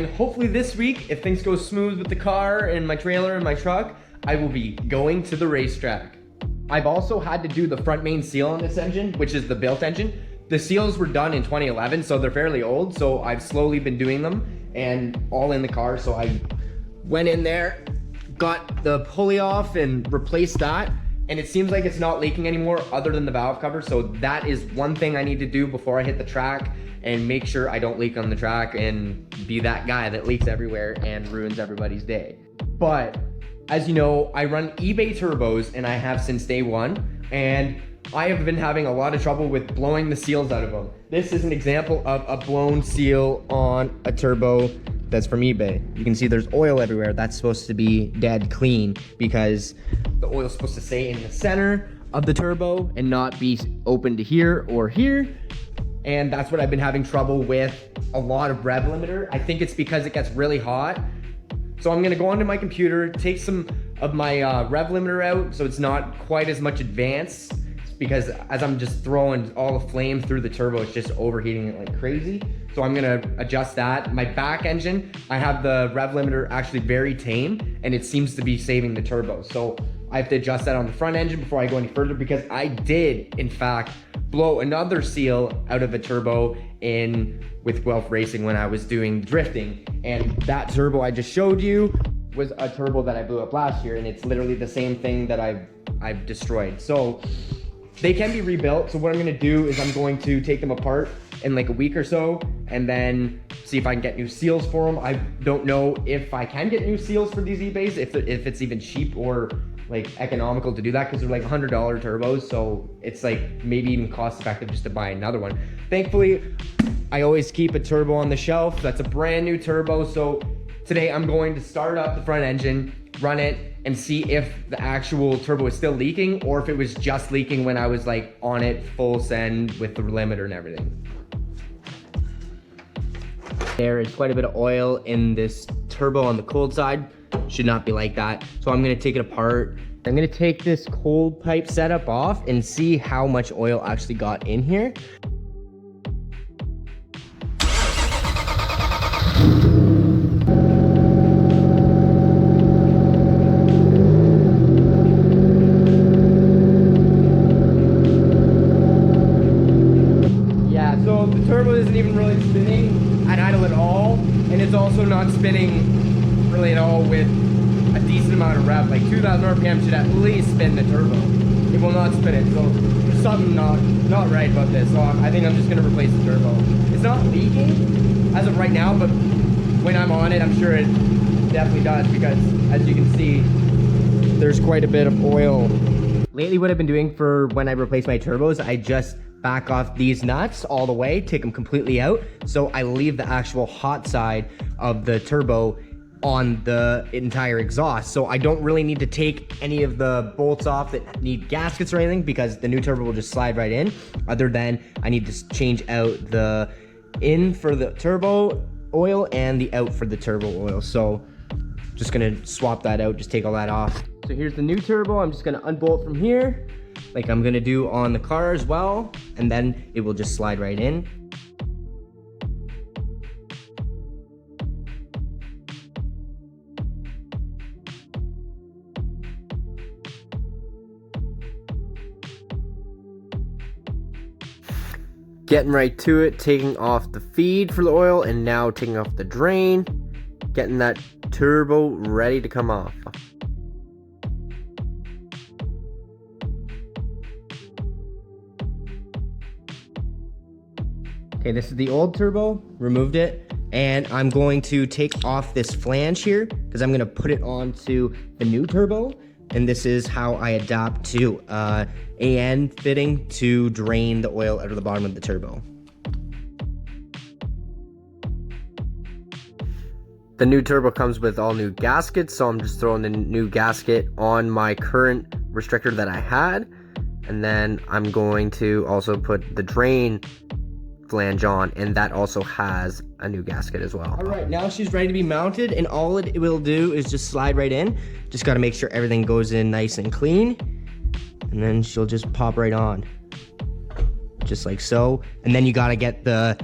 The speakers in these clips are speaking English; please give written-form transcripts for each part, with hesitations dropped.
And hopefully this week, if things go smooth with the car and my trailer and my truck, I will be going to the racetrack. I've also had to do the front main seal on this engine, which is the built engine. The seals were done in 2011, so they're fairly old, so I've slowly been doing them and all in the car. So I went in there, got the pulley off and replaced that, and it seems like it's not leaking anymore other than the valve cover. So that is one thing I need to do before I hit the track and make sure I don't leak on the track and be that guy that leaks everywhere and ruins everybody's day. But as you know, I run eBay turbos and I have since day one, and I have been having a lot of trouble with blowing the seals out of them. This is an example of a blown seal on a turbo that's from eBay. You can see there's oil everywhere. That's supposed to be dead clean because the oil is supposed to stay in the center of the turbo and not be open to here or here. And that's what I've been having trouble with a lot of rev limiter. I think it's because it gets really hot. So I'm gonna go onto my computer, take some of my rev limiter out so it's not quite as much advanced, because as I'm just throwing all the flame through the turbo, it's just overheating it like crazy. So I'm gonna adjust that. My back engine, I have the rev limiter actually very tame and it seems to be saving the turbo. So I have to adjust that on the front engine before I go any further, because I did, in fact, blow another seal out of a turbo with Guelph Racing when I was doing drifting. And that turbo I just showed you was a turbo that I blew up last year, and it's literally the same thing that I've destroyed. So they can be rebuilt. So what I'm gonna do is I'm going to take them apart in like a week or so and then see if I can get new seals for them. I don't know if I can get new seals for these eBays, if it's even cheap or like economical to do that, because they're like $100 turbos. So it's like maybe even cost effective just to buy another one. Thankfully, I always keep a turbo on the shelf. That's a brand new turbo. So today I'm going to start up the front engine, run it, and see if the actual turbo is still leaking or if it was just leaking when I was like on it full send with the limiter and everything. There is quite a bit of oil in this turbo on the cold side. Should not be like that. So I'm gonna take it apart. I'm gonna take this cold pipe setup off and see how much oil actually got in here. Yeah, so the turbo isn't even really spinning at idle at all, and it's also not spinning really at all with a decent amount of rev. Like 2,000 RPM should at least spin the turbo. It will not spin it, so there's something not right about this. So I think I'm just gonna replace the turbo. It's not leaking as of right now, but when I'm on it, I'm sure it definitely does, because as you can see, there's quite a bit of oil. Lately, what I've been doing for when I replace my turbos, I just back off these nuts all the way, take them completely out, so I leave the actual hot side of the turbo on the entire exhaust. So I don't really need to take any of the bolts off that need gaskets or anything, because the new turbo will just slide right in, other than I need to change out the in for the turbo oil and the out for the turbo oil. So just gonna swap that out, just take all that off. So here's the new turbo. I'm just gonna unbolt from here, like I'm gonna do on the car as well, and then it will just slide right in. Getting right to it, taking off the feed for the oil, and now taking off the drain, getting that turbo ready to come off. Okay, this is the old turbo, removed it, and I'm going to take off this flange here because I'm gonna put it onto the new turbo. And this is how I adapt to AN fitting to drain the oil out of the bottom of the turbo. The new turbo comes with all new gaskets, so I'm just throwing the new gasket on my current restrictor that I had. And then I'm going to also put the drain flange on, and that also has a new gasket as well. All right, now she's ready to be mounted, and all it will do is just slide right in. Just got to make sure everything goes in nice and clean, and then she'll just pop right on, just like so. And then you got to get the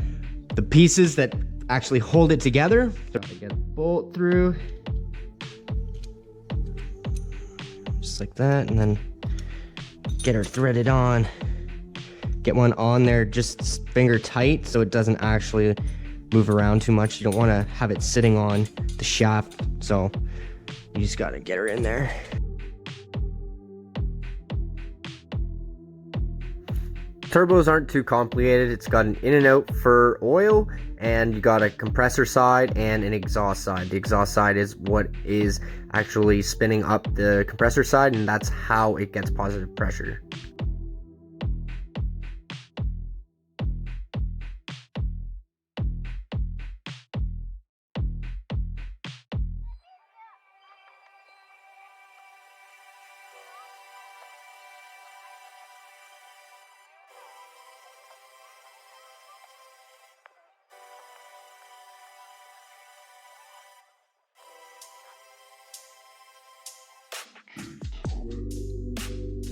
pieces that actually hold it together. So I get the bolt through. Just like that, and then get her threaded on. Get one on there just finger tight so it doesn't actually move around too much. You don't want to have it sitting on the shaft, so you just got to get her in there. Turbos aren't too complicated. It's got an in and out for oil, and you got a compressor side and an exhaust side. The exhaust side is what is actually spinning up the compressor side, and that's how it gets positive pressure.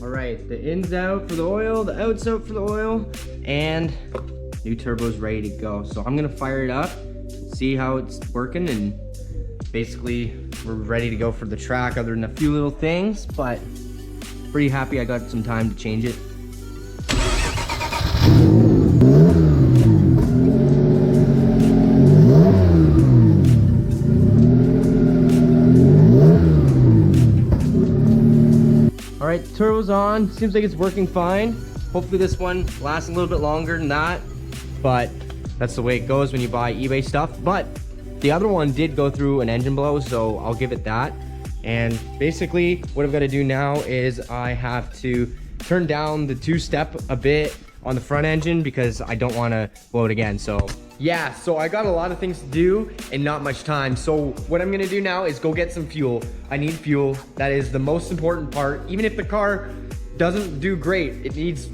All right, the in's out for the oil, the out's out for the oil, and new turbo's ready to go. So I'm gonna fire it up, see how it's working, and basically we're ready to go for the track other than a few little things, but pretty happy I got some time to change it. All right, turbo's on. Seems like it's working fine. Hopefully this one lasts a little bit longer than that, but that's the way it goes when you buy eBay stuff. But the other one did go through an engine blow, so I'll give it that. And basically what I've got to do now is I have to turn down the two-step a bit on the front engine because I don't want to blow it again. So yeah, so I got a lot of things to do and not much time. So what I'm gonna do now is go get some fuel. I need fuel. That is the most important part. Even if the car doesn't do great, it needs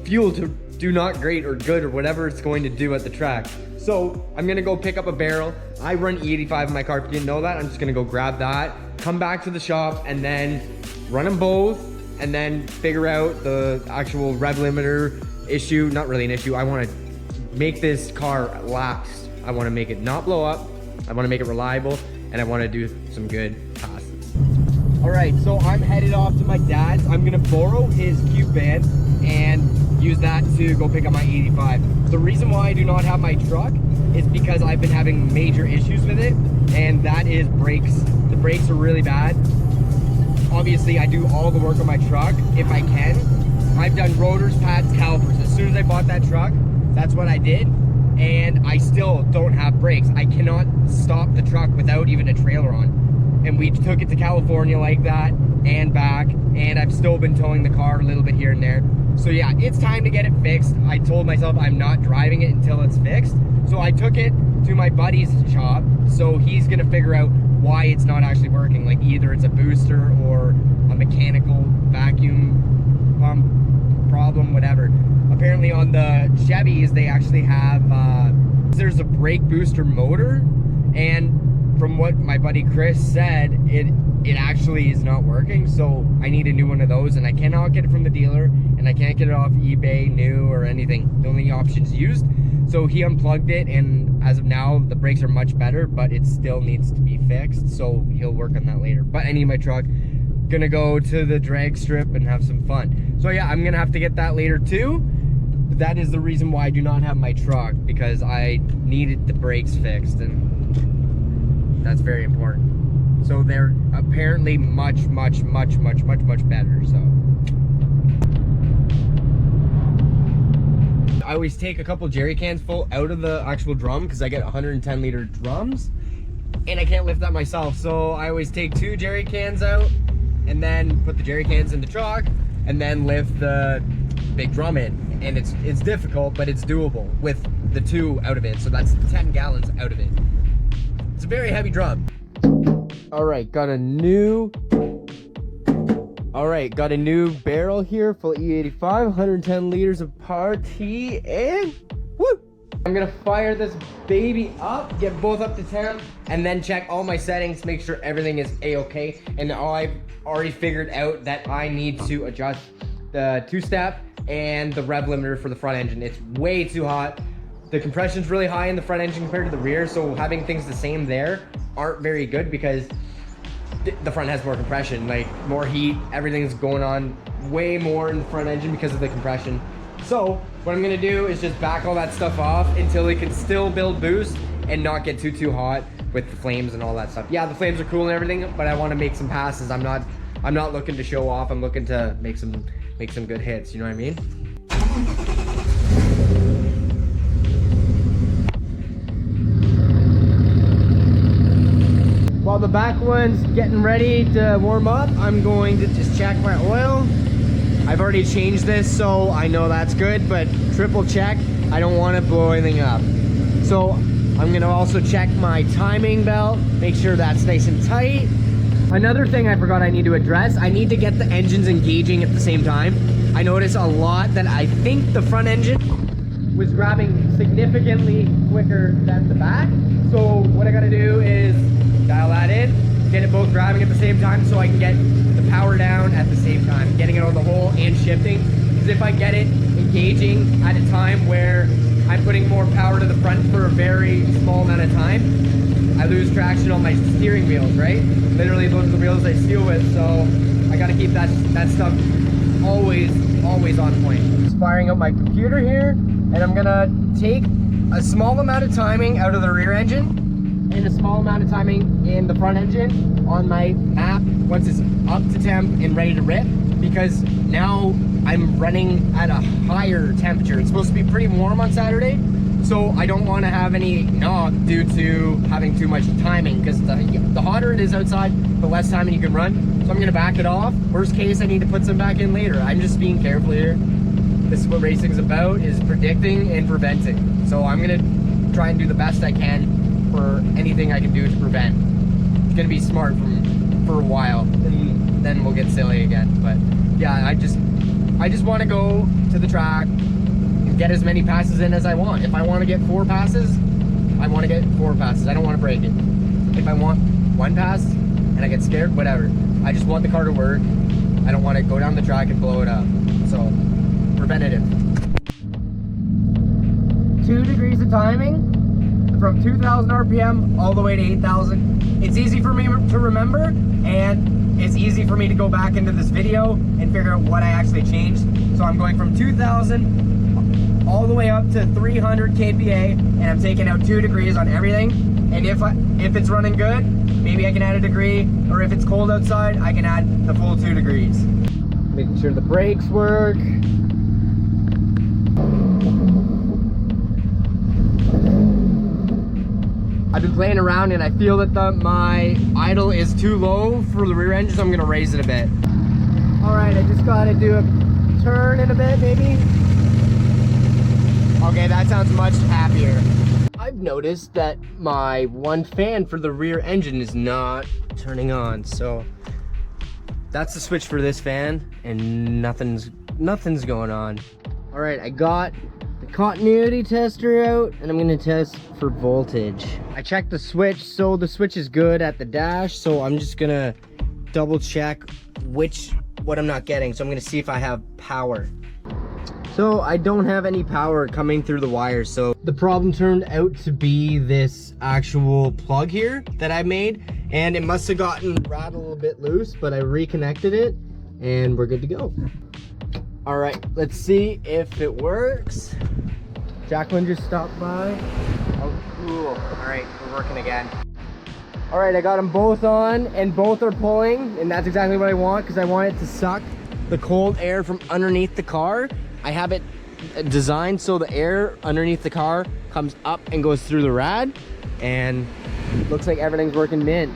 fuel to do not great or good or whatever it's going to do at the track. So I'm gonna go pick up a barrel. I run E85 in my car. If you didn't know that, I'm just gonna go grab that, come back to the shop, and then run them both, and then figure out the actual rev limiter issue. Not really an issue. I wanna make this car last. I wanna make it not blow up. I wanna make it reliable, and I wanna do some good passes. All right, so I'm headed off to my dad's. I'm gonna borrow his cube van and use that to go pick up my 85. The reason why I do not have my truck is because I've been having major issues with it, and that is brakes. The brakes are really bad. Obviously, I do all the work on my truck if I can. I've done rotors, pads, calipers. As soon as I bought that truck, that's what I did, and I still don't have brakes. I cannot stop the truck without even a trailer on. And we took it to California like that and back, and I've still been towing the car a little bit here and there. So yeah, it's time to get it fixed. I told myself I'm not driving it until it's fixed. So I took it to my buddy's shop, so he's gonna figure out why it's not actually working. Like either it's a booster or a mechanical vacuum pump problem, whatever. Apparently on the Chevys, they actually have, there's a brake booster motor, and from what my buddy Chris said, it actually is not working. So I need a new one of those, and I cannot get it from the dealer, and I can't get it off eBay new or anything. The only option's used. So he unplugged it, and as of now, the brakes are much better, but it still needs to be fixed. So he'll work on that later. But I need my truck. Gonna go to the drag strip and have some fun. So yeah, I'm gonna have to get that later too. That is the reason why I do not have my truck, because I needed the brakes fixed, and that's very important. So they're apparently much better. So I always take a couple jerry cans full out of the actual drum because I get 110 liter drums and I can't lift that myself. So I always take 2 jerry cans out and then put the jerry cans in the truck and then lift the big drum in. And it's difficult, but it's doable with the 2 out of it. So that's 10 gallons out of it. It's a very heavy drum. All right, got a new barrel here, full E85, 110 liters of party, and woo! I'm gonna fire this baby up, get both up to temp, and then check all my settings, make sure everything is a-okay. And I've already figured out that I need to adjust the 2-step and the rev limiter for the front engine. It's way too hot. The compression's really high in the front engine compared to the rear, so having things the same there aren't very good because the front has more compression, like more heat, everything's going on way more in the front engine because of the compression. So what I'm gonna do is just back all that stuff off until it can still build boost and not get too hot with the flames and all that stuff. Yeah, the flames are cool and everything, but I want to make some passes. I'm not looking to show off. I'm looking to make some good hits, you know what I mean? While the back one's getting ready to warm up, I'm going to just check my oil. I've already changed this, so I know that's good, but triple check. I don't want to blow anything up. So I'm gonna also check my timing belt, make sure that's nice and tight. Another thing I forgot I need to address, I need to get the engines engaging at the same time. I notice a lot that I think the front engine was grabbing significantly quicker than the back. So what I gotta do is dial that in, get it both grabbing at the same time so I can get the power down at the same time, getting it on the hole and shifting. Because if I get it engaging at a time where I'm putting more power to the front for a very small amount of time, I lose traction on my steering wheels, right? Literally those are the wheels I steer with, so I gotta keep that stuff always on point. Just firing up my computer here, and I'm gonna take a small amount of timing out of the rear engine and a small amount of timing in the front engine on my map once it's up to temp and ready to rip, because now I'm running at a higher temperature. It's supposed to be pretty warm on Saturday, so I don't want to have any knock due to having too much timing, because the hotter it is outside, the less timing you can run. So I'm going to back it off. Worst case, I need to put some back in later. I'm just being careful here. This is what racing's about, is predicting and preventing. So I'm going to try and do the best I can for anything I can do to prevent. It's going to be smart for a while, and then we'll get silly again. But yeah, I just want to go to the track and get as many passes in as I want. If I want to get 4 passes, I want to get 4 passes. I don't want to break it. If I want 1 pass and I get scared, whatever. I just want the car to work. I don't want to go down the track and blow it up. So, preventative. 2 degrees of timing from 2,000 RPM all the way to 8,000. It's easy for me to remember, and it's easy for me to go back into this video and figure out what I actually changed. So I'm going from 2,000 all the way up to 300 kPa, and I'm taking out 2 degrees on everything. And if it's running good, maybe I can add a degree, or if it's cold outside, I can add the full 2 degrees. Making sure the brakes work. I've been playing around and I feel that my idle is too low for the rear engine, so I'm gonna raise it a bit. All right, I just gotta do a turn in a bit, maybe. Okay, that sounds much happier. I've noticed that my one fan for the rear engine is not turning on, so that's the switch for this fan, and nothing's going on. All right, I got the continuity tester out, and I'm gonna test for voltage. I checked the switch, so the switch is good at the dash, so I'm just gonna double check what I'm not getting. So I'm gonna see if I have power. So I don't have any power coming through the wires, so the problem turned out to be this actual plug here that I made, and it must have gotten rattled a bit loose, but I reconnected it and we're good to go. All right, let's see if it works. Jacqueline just stopped by. Oh, cool. All right, we're working again. All right, I got them both on and both are pulling, and that's exactly what I want, because I want it to suck the cold air from underneath the car. I have it designed so the air underneath the car comes up and goes through the rad, and looks like everything's working mint.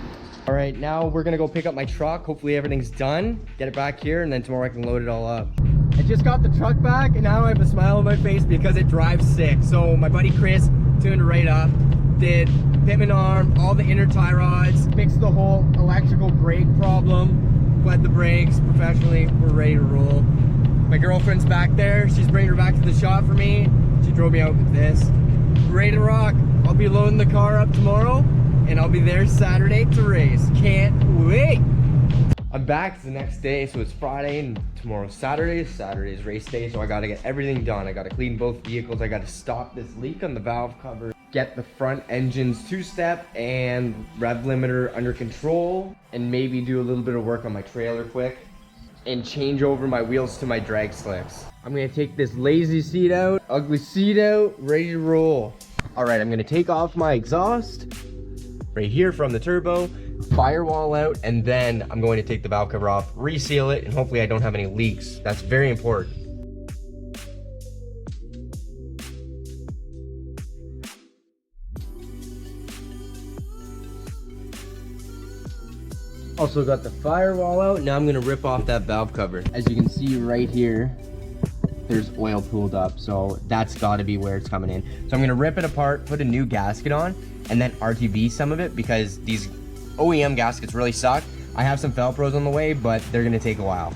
All right, now we're gonna go pick up my truck. Hopefully everything's done, get it back here, and then tomorrow I can load it all up. I just got the truck back, and now I have a smile on my face because it drives sick. So my buddy Chris tuned it right up, did pitman arm, all the inner tie rods, fixed the whole electrical brake problem, bled the brakes professionally. We're ready to roll. My girlfriend's back there. She's bringing her back to the shop for me. She drove me out with this. We're ready to rock. I'll be loading the car up tomorrow, and I'll be there Saturday to race. Can't wait. I'm back the next day, so it's Friday and tomorrow's Saturday. Saturday's race day, so I gotta get everything done. I gotta clean both vehicles. I gotta stop this leak on the valve cover, get the front engine's two-step and rev limiter under control, and maybe do a little bit of work on my trailer quick, and change over my wheels to my drag slicks. I'm gonna take this lazy seat out, ugly seat out, ready to roll. All right, I'm gonna take off my exhaust right here from the turbo, firewall out, and then I'm going to take the valve cover off, reseal it, and hopefully I don't have any leaks. That's very important. Also got the firewall out. Now I'm gonna rip off that valve cover. As you can see right here, there's oil pooled up, so that's gotta be where it's coming in. So I'm gonna rip it apart, put a new gasket on, and then RTV some of it, because these OEM gaskets really suck. I have some Felpros on the way, but they're gonna take a while.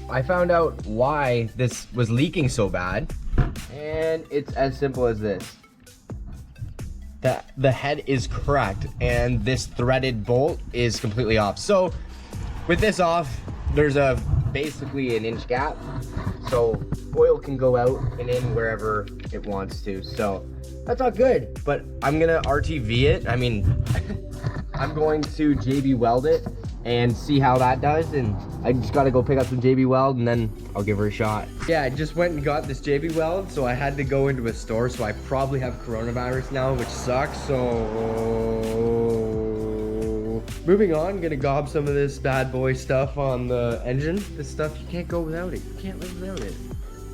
I found out why this was leaking so bad, and it's as simple as this. The head is cracked, and this threaded bolt is completely off. So with this off, there's basically an inch gap, so oil can go out and in wherever it wants to. So that's not good, but I'm gonna RTV it. I mean, I'm going to JB weld it and see how that does, and I just gotta go pick up some JB weld and then I'll give her a shot. Yeah, I just went and got this JB weld, so I had to go into a store, so I probably have coronavirus now, which sucks. So moving on, gonna gob some of this bad boy stuff on the engine. This stuff, you can't go without it. You can't live without it.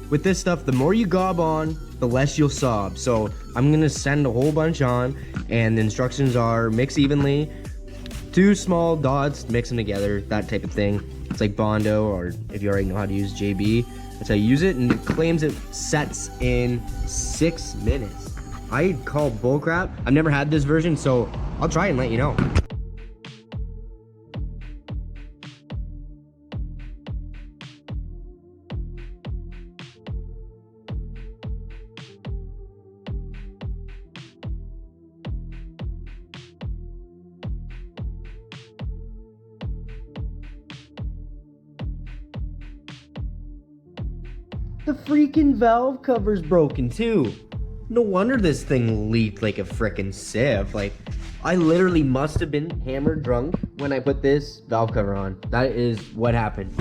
With this stuff, the more you gob on, the less you'll sob. So I'm gonna send a whole bunch on, and the instructions are mix evenly, 2 small dots, mix them together, that type of thing. It's like Bondo, or if you already know how to use JB, that's how you use it, and it claims it sets in 6 minutes. I call bullcrap. I've never had this version, so I'll try and let you know. The freaking valve cover's broken too. No wonder this thing leaked like a frickin' sieve. Like, I literally must have been hammered drunk when I put this valve cover on. That is what happened.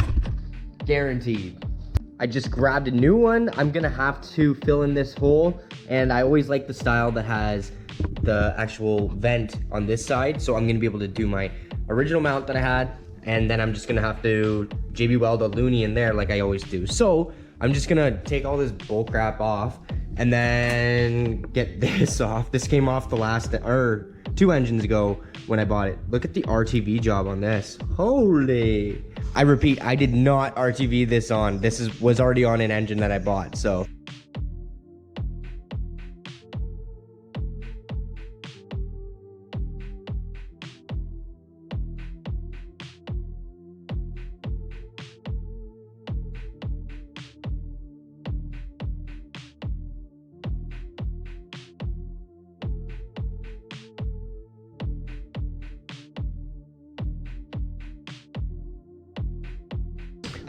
Guaranteed. I just grabbed a new one. I'm gonna have to fill in this hole, and I always like the style that has the actual vent on this side, so I'm gonna be able to do my original mount that I had, and then I'm just gonna have to JB weld a loonie in there like I always do. So I'm just gonna take all this bull crap off and then get this off. This came off the last, or 2 engines ago when I bought it. Look at the RTV job on this. Holy. I repeat, I did not RTV this on. This was already on an engine that I bought, so.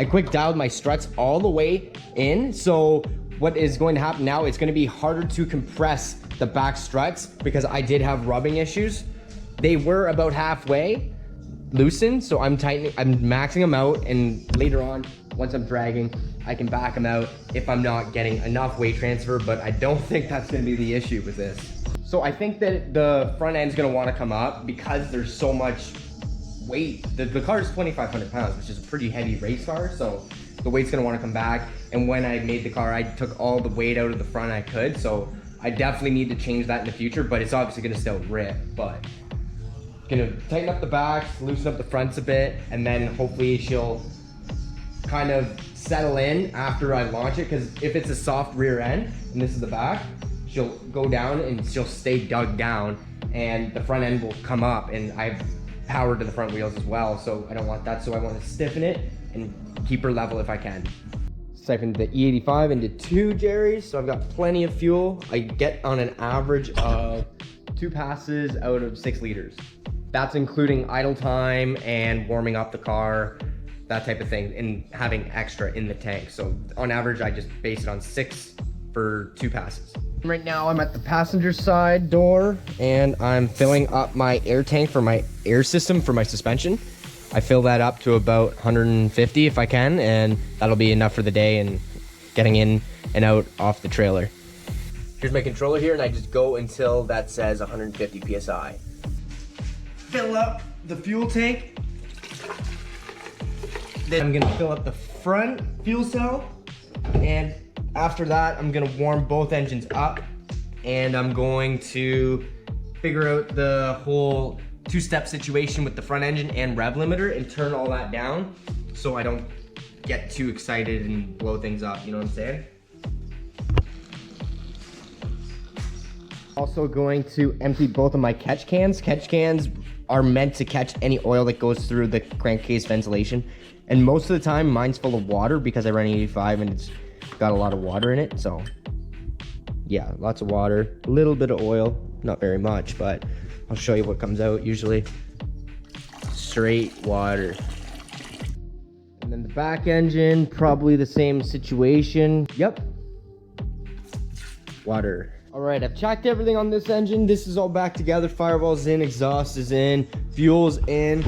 I quick dialed my struts all the way in, so what is going to happen now, it's going to be harder to compress the back struts because I did have rubbing issues. They were about halfway loosened, so I'm maxing them out, and later on, once I'm dragging, I can back them out if I'm not getting enough weight transfer, but I don't think that's going to be the issue with this. So I think that the front end's going to want to come up because there's so much weight. The car is 2,500 pounds, which is a pretty heavy race car, so the weight's gonna want to come back. And when I made the car, I took all the weight out of the front I could, so I definitely need to change that in the future, but it's obviously gonna still rip. But gonna tighten up the backs, loosen up the fronts a bit, and then hopefully she'll kind of settle in after I launch it, because if it's a soft rear end and this is the back, she'll go down and she'll stay dug down, and the front end will come up, and I've power to the front wheels as well, so I don't want that. So I want to stiffen it and keep her level if I can. Siphoned the E85 into 2 Jerry's, so I've got plenty of fuel. I get on an average of 2 passes out of 6 liters. That's including idle time and warming up the car, that type of thing, and having extra in the tank. So on average, I just base it on 6 for 2 passes. Right now I'm at the passenger side door and I'm filling up my air tank for my air system for my suspension. I fill that up to about 150 if I can, and that'll be enough for the day and getting in and out off the trailer. Here's my controller here, and I just go until that says 150 PSI. Fill up the fuel tank. Then I'm gonna fill up the front fuel cell, and after that, I'm gonna warm both engines up, and I'm going to figure out the whole 2-step situation with the front engine and rev limiter and turn all that down so I don't get too excited and blow things up, you know what I'm saying? Also going to empty both of my catch cans. Catch cans are meant to catch any oil that goes through the crankcase ventilation. And most of the time mine's full of water because I run 85 and it's got a lot of water in it. So yeah, lots of water, a little bit of oil, not very much, but I'll show you what comes out usually. Straight water. And then the back engine, probably the same situation. Yep. Water. All right, I've checked everything on this engine. This is all back together. Firewall's in, exhaust is in, fuel's in.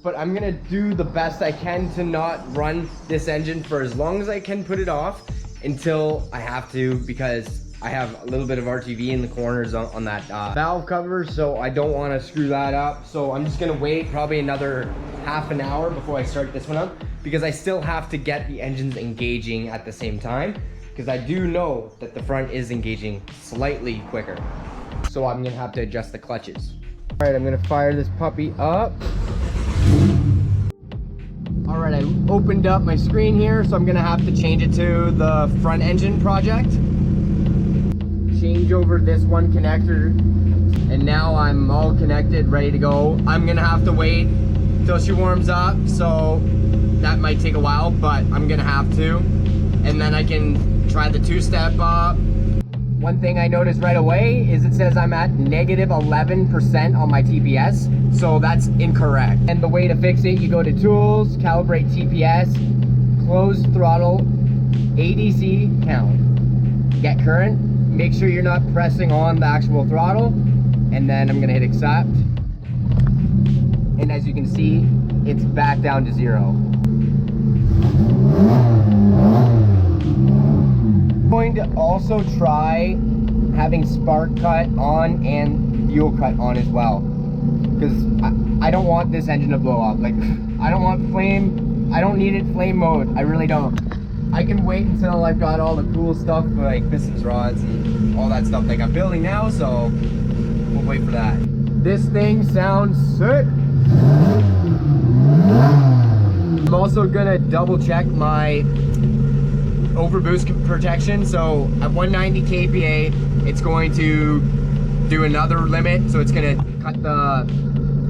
But I'm gonna do the best I can to not run this engine for as long as I can put it off until I have to, because I have a little bit of RTV in the corners on that valve cover, so I don't want to screw that up. So I'm just gonna wait probably another half an hour before I start this one up, because I still have to get the engines engaging at the same time, because I do know that the front is engaging slightly quicker. So I'm gonna have to adjust the clutches. All right, I'm gonna fire this puppy up. All right, I opened up my screen here, so I'm gonna have to change it to the front engine project. Change over this one connector, and now I'm all connected, ready to go. I'm gonna have to wait till she warms up, so that might take a while, but I'm gonna have to. And then I can try the 2-step up. One thing I noticed right away is it says I'm at negative 11% on my TPS, so that's incorrect. And the way to fix it, you go to Tools, Calibrate TPS, Closed Throttle, ADC Count. Get current. Make sure you're not pressing on the actual throttle, and then I'm gonna hit accept. And as you can see, it's back down to 0. I'm going to also try having spark cut on and fuel cut on as well, because I don't want this engine to blow up. Like, I don't want flame, I don't need it flame mode, I really don't. I can wait until I've got all the cool stuff like pistons, rods, and all that stuff like I'm building now, so we'll wait for that. This thing sounds sick. I'm also gonna double check my overboost protection. So at 190 kPa, it's going to do another limit, so it's gonna cut the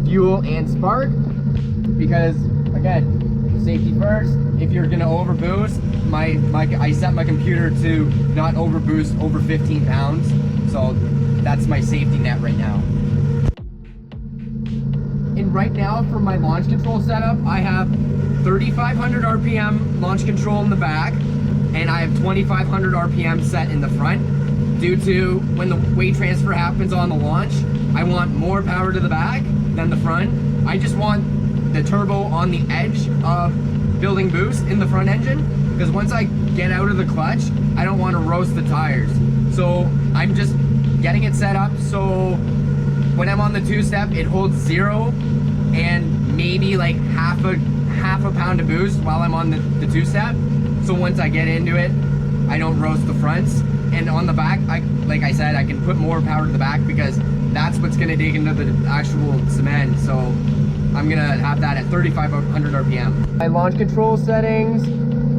fuel and spark, because again, safety first. If you're gonna overboost, I set my computer to not overboost over 15 pounds, so that's my safety net right now. And right now for my launch control setup, I have 3,500 RPM launch control in the back, and I have 2,500 RPM set in the front. Due to when the weight transfer happens on the launch, I want more power to the back than the front. I just want the turbo on the edge of building boost in the front engine, because once I get out of the clutch, I don't want to roast the tires. So I'm just getting it set up so when I'm on the 2-step, it holds 0 and maybe like half a pound of boost while I'm on the 2-step. So once I get into it, I don't roast the fronts. And on the back, like I said, I can put more power to the back because that's what's gonna dig into the actual cement. So I'm gonna have that at 3,500 RPM. My launch control settings,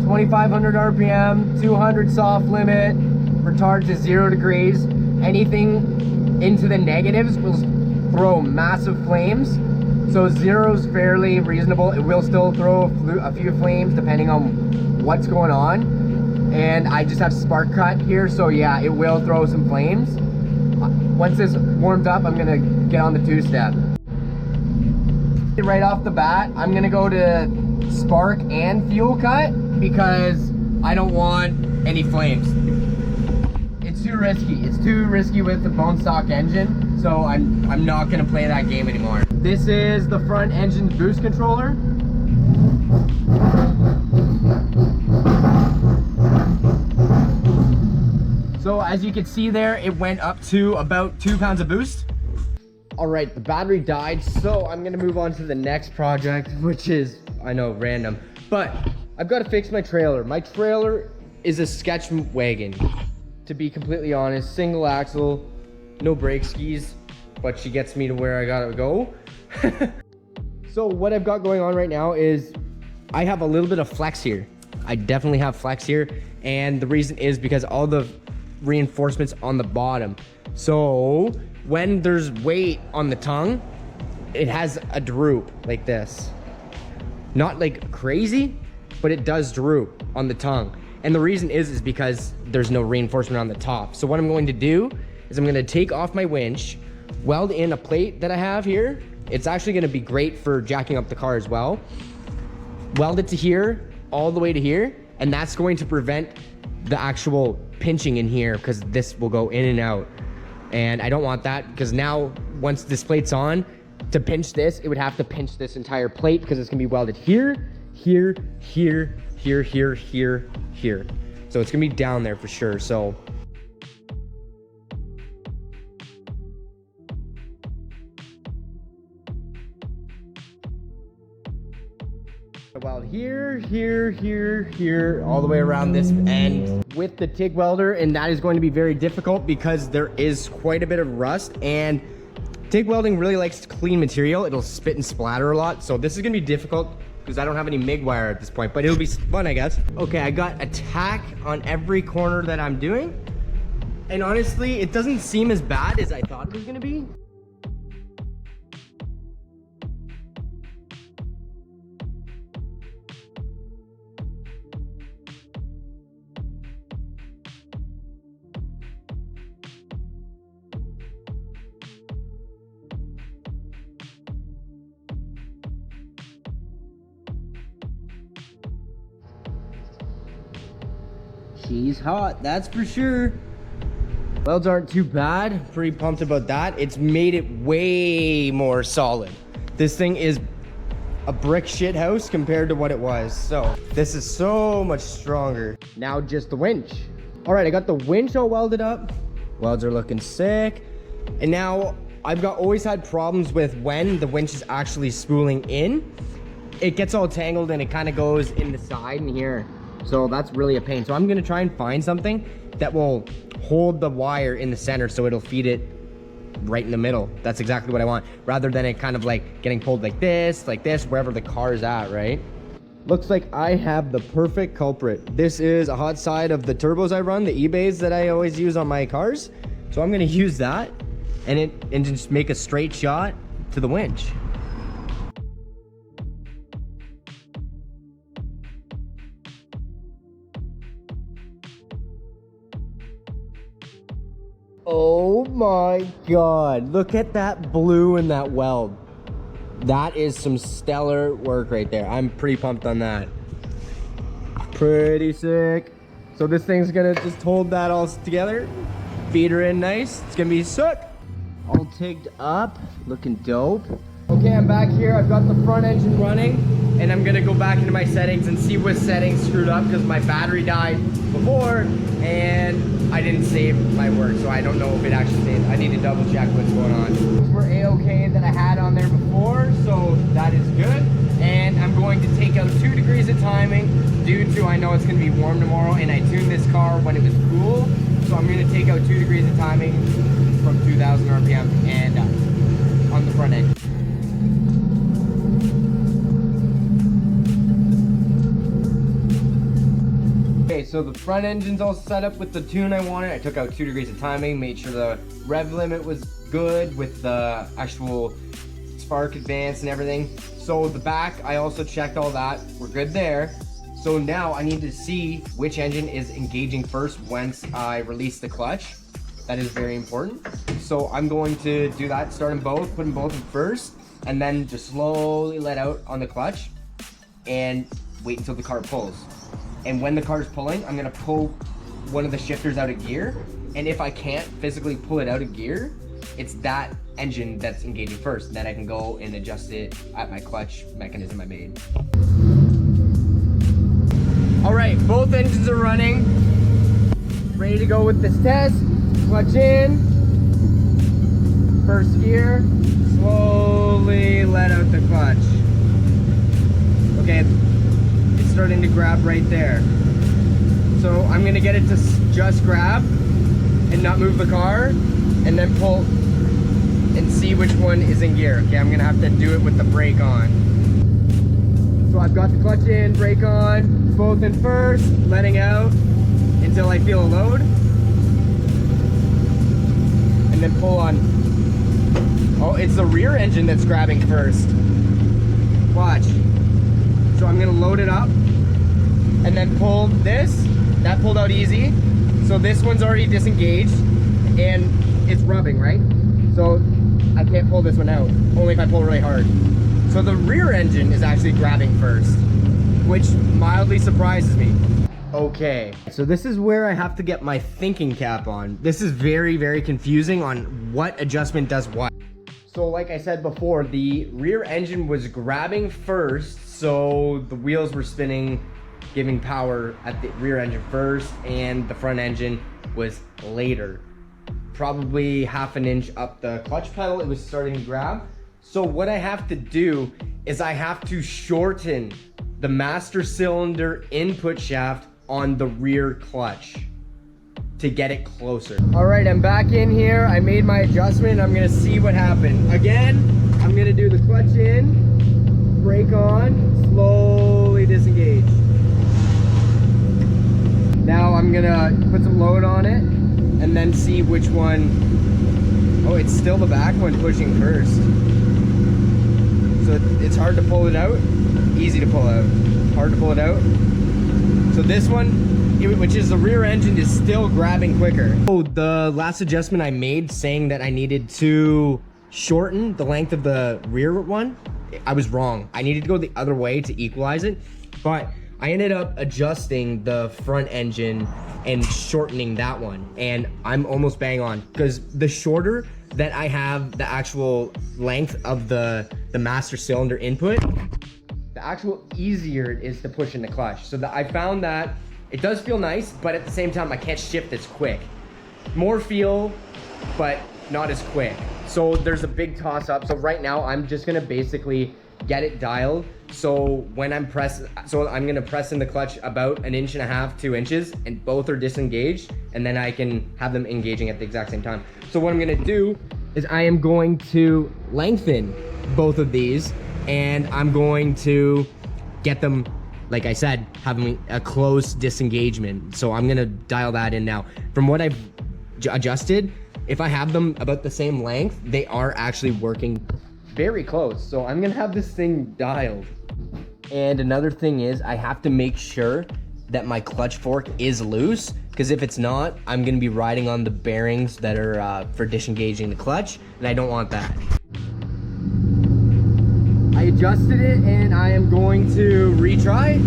2,500 RPM, 200 soft limit, retard to 0 degrees. Anything into the negatives will throw massive flames. So 0's fairly reasonable. It will still throw a few flames depending on what's going on. And I just have spark cut here, so yeah, it will throw some flames. once this warms up, I'm gonna get on the two-step. Right off the bat, I'm gonna go to spark and fuel cut because I don't want any flames. It's too risky. It's too risky with the bone stock engine, so I'm not gonna play that game anymore. This is the front engine's boost controller. So as you can see there, it went up to about 2 pounds of boost. All right, the battery died, so I'm gonna move on to the next project, which is, I know, random, but I've got to fix my trailer. My trailer is a sketch wagon, to be completely honest. Single axle, no brake skis, but she gets me to where I gotta go. So what I've got going on right now is I have a little bit of flex here. I definitely have flex here, and the reason is because all the reinforcements on the bottom. So when there's weight on the tongue, it has a droop like this. Not like crazy, but it does droop on the tongue. And the reason is because there's no reinforcement on the top. So what I'm going to do is I'm going to take off my winch, weld in a plate that I have here. It's actually going to be great for jacking up the car as well. Weld it to here, all the way to here, and that's going to prevent the actual pinching in here because this will go in and out. And I don't want that because now once this plate's on, to pinch this, it would have to pinch this entire plate because it's gonna be welded here, here, here, here, here, here, here. So it's gonna be down there for sure. So weld here, here, here, here, all the way around this end with the TIG welder, and that is going to be very difficult because there is quite a bit of rust, and TIG welding really likes clean material. It'll spit and splatter a lot, so this is gonna be difficult because I don't have any MIG wire at this point, but it'll be fun, I guess. Okay, I got a tack on every corner that I'm doing, and honestly, it doesn't seem as bad as I thought it was gonna be. She's hot, that's for sure. Welds aren't too bad. Pretty pumped about that. It's made it way more solid. This thing is a brick shit house compared to what it was. So this is so much stronger. Now just the winch. All right, I got the winch all welded up. Welds are looking sick. And now I've always had problems with when the winch is actually spooling in. It gets all tangled and it kind of goes in the side in here. So that's really a pain. So I'm gonna try and find something that will hold the wire in the center so it'll feed it right in the middle. That's exactly what I want, rather than it kind of like getting pulled like this, wherever the car is at, right? Looks like I have the perfect culprit. This is a hot side of the turbos I run, the eBays that I always use on my cars. So I'm gonna use that and just make a straight shot to the winch. Oh my God, look at that blue in that weld. That is some stellar work right there. I'm pretty pumped on that. Pretty sick. So this thing's gonna just hold that all together, feed her in nice. It's gonna be sick. All tigged up, looking dope. Okay, I'm back here. I've got the front engine running, and I'm gonna go back into my settings and see what settings screwed up because my battery died before and I didn't save my work, so I don't know if it actually saved. I need to double check what's going on. These were A-okay that I had on there before, so that is good. And I'm going to take out 2 degrees of timing due to I know it's gonna be warm tomorrow, and I tuned this car when it was cool, so I'm gonna take out 2 degrees of timing from 2,000 RPM and on the front end. Okay, so the front engine's all set up with the tune I wanted. I took out 2 degrees of timing, made sure the rev limit was good with the actual spark advance and everything. So the back, I also checked all that. We're good there. So now I need to see which engine is engaging first once I release the clutch. That is very important. So I'm going to do that, start them both, put them both in first, and then just slowly let out on the clutch and wait until the car pulls. And when the car is pulling, I'm gonna pull one of the shifters out of gear. And if I can't physically pull it out of gear, it's that engine that's engaging first. Then I can go and adjust it at my clutch mechanism I made. All right, both engines are running. Ready to go with this test. Clutch in, first gear, slowly let out the clutch. Okay, it's starting to grab right there. So I'm gonna get it to just grab and not move the car, and then pull and see which one is in gear. Okay, I'm gonna have to do it with the brake on. So I've got the clutch in, brake on, both in first, letting out until I feel a load. And then pull on. Oh, it's the rear engine that's grabbing first. Watch. So I'm gonna load it up and then pull this. That pulled out easy. So this one's already disengaged and it's rubbing, right? So I can't pull this one out, only if I pull really hard. So the rear engine is actually grabbing first, which mildly surprises me. Okay, so this is where I have to get my thinking cap on. This is very, very confusing on what adjustment does what. So like I said before, the rear engine was grabbing first, so the wheels were spinning, giving power at the rear engine first, and the front engine was later. Probably half an inch up the clutch pedal, it was starting to grab. So what I have to do is I have to shorten the master cylinder input shaft on the rear clutch to get it closer. All right, I'm back in here. I made my adjustment. I'm gonna see what happened. Again, I'm gonna do the clutch in, brake on, slowly disengage. Now I'm gonna put some load on it and then see which one. Oh, it's still the back one pushing first. So it's hard to pull it out, easy to pull out, hard to pull it out. So this one, which is the rear engine, is still grabbing quicker. Oh, the last adjustment I made saying that I needed to shorten the length of the rear one, I was wrong. I needed to go the other way to equalize it, but I ended up adjusting the front engine and shortening that one, and I'm almost bang on, because the shorter that I have the actual length of the master cylinder input, the actual easier it is to push in the clutch. So I found that it does feel nice, but at the same time I can't shift as quick. More feel, but not as quick. So there's a big toss up. So right now I'm just gonna basically get it dialed. So when I'm I'm gonna press in the clutch about 1.5 inches, 2 inches, and both are disengaged, and then I can have them engaging at the exact same time. So what I'm gonna do is I am going to lengthen both of these, and I'm going to get them, like I said, having a close disengagement. So I'm gonna dial that in now. From what I've adjusted, if I have them about the same length, they are actually working very close. So I'm gonna have this thing dialed. And another thing is I have to make sure that my clutch fork is loose, because if it's not, I'm gonna be riding on the bearings that are for disengaging the clutch, and I don't want that. I adjusted it and I am going to retry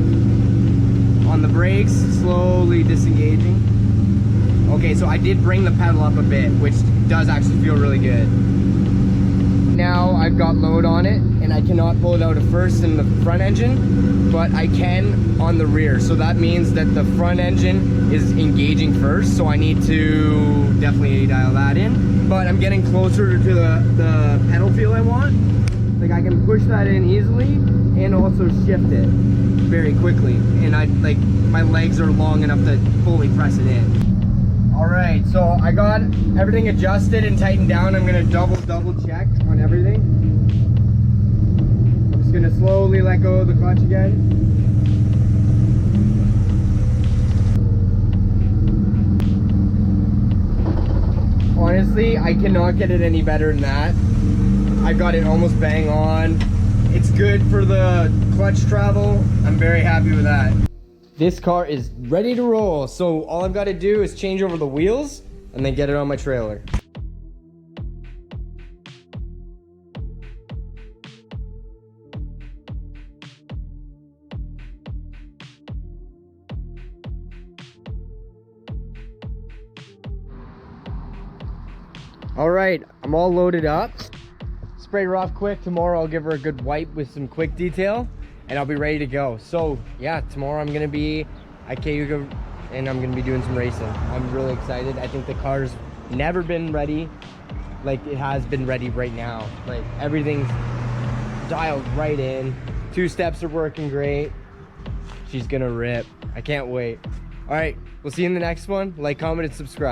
on the brakes, slowly disengaging. Okay, so I did bring the pedal up a bit, which does actually feel really good. Now I've got load on it and I cannot pull it out of first in the front engine, but I can on the rear. So that means that the front engine is engaging first, so I need to definitely dial that in. But I'm getting closer to the pedal feel I want. Like I can push that in easily and also shift it very quickly. And my legs are long enough to fully press it in. All right, so I got everything adjusted and tightened down. I'm gonna double check on everything. I'm just gonna slowly let go of the clutch again. Honestly, I cannot get it any better than that. I got it almost bang on. It's good for the clutch travel. I'm very happy with that. This car is ready to roll. So all I've got to do is change over the wheels. and then get it on my trailer. All right, I'm all loaded up. Sprayed her off quick. Tomorrow I'll give her a good wipe with some quick detail and I'll be ready to go. So yeah, tomorrow I'm gonna be at Cayuga and I'm gonna be doing some racing. I'm really excited. I think the car's never been ready like it has been ready right now. Like everything's dialed right in. 2 steps are working great. She's gonna rip. I can't wait. All right, we'll see you in the next one. Like, comment, and subscribe.